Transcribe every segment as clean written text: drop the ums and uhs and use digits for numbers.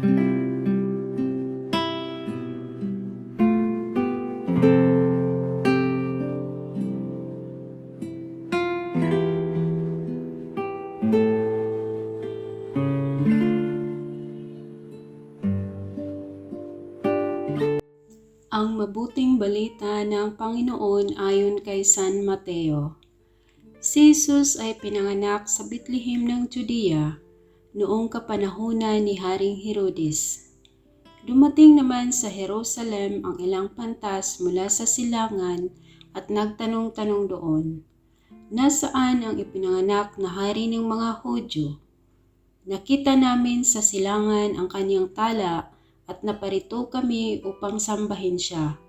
Ang mabuting balita ng Panginoon ayon kay San Mateo. Si Jesus ay pinanganak sa Bethlehem ng Judea noong kapanahunan ni Haring Herodes. Dumating naman sa Jerusalem ang ilang pantas mula sa silangan at nagtanong-tanong doon, "Nasaan ang ipinanganak na hari ng mga Hudyo? Nakita namin sa silangan ang kanyang tala at naparito kami upang sambahin siya."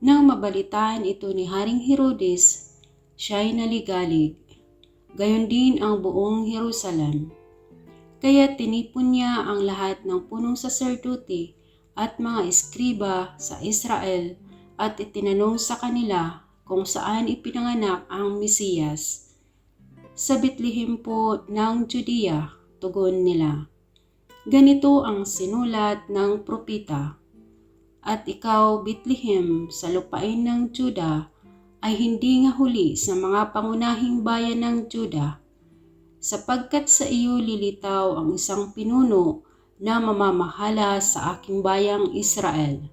Nang mabalitaan ito ni Haring Herodes, siya'y naligalig. Gayon din ang buong Jerusalem. Kaya tinipon niya ang lahat ng punong saserdote at mga eskriba sa Israel at itinanong sa kanila kung saan ipinanganak ang Mesiyas. "Sa Bethlehem po ng Judea," tugon nila. "Ganito ang sinulat ng propeta, At ikaw, Bethlehem, sa lupain ng Juda, ay hindi nga huli sa mga pangunahing bayan ng Juda, sapagkat sa iyo lilitaw ang isang pinuno na mamamahala sa aking bayang Israel."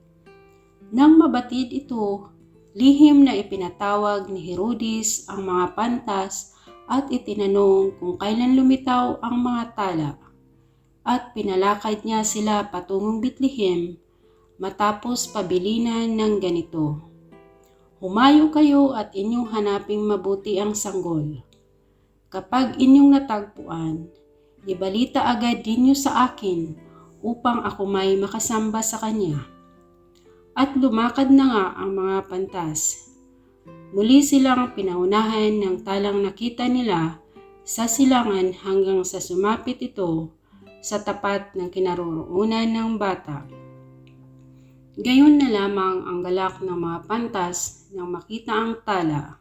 Nang mabatid ito, lihim na ipinatawag ni Herodes ang mga pantas at itinanong kung kailan lumitaw ang mga tala, at pinalakad niya sila patungong Bethlehem matapos pabilinan ng ganito, "Humayo kayo at inyong hanaping mabuti ang sanggol. Kapag inyong natagpuan, ibalita agad ninyo sa akin upang ako may makasamba sa kanya." At lumakad na nga ang mga pantas. Muli silang pinaunahan ng talang nakita nila sa silangan hanggang sa sumapit ito sa tapat ng kinaroroonan ng bata. Gayon na lamang ang galak ng mga pantas nang makita ang tala.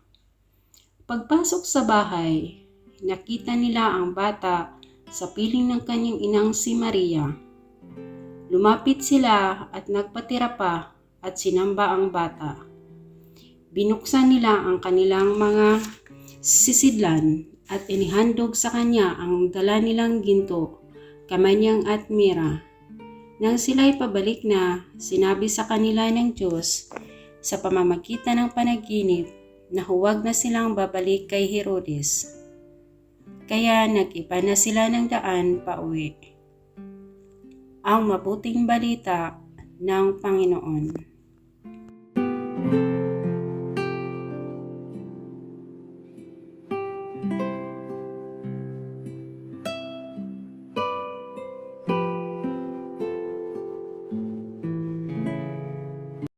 Pagpasok sa bahay, nakita nila ang bata sa piling ng kanyang inang si Maria. Lumapit sila at nagpatira pa at sinamba ang bata. Binuksan nila ang kanilang mga sisidlan at inihandog sa kanya ang dala nilang ginto, kamanyang at mira. Nang sila'y pabalik na, sinabi sa kanila ng Diyos sa pamamagitan ng panaginip na huwag na silang babalik kay Herodes. Kaya nag-iba na sila ng daan pauwi. Ang mabuting balita ng Panginoon.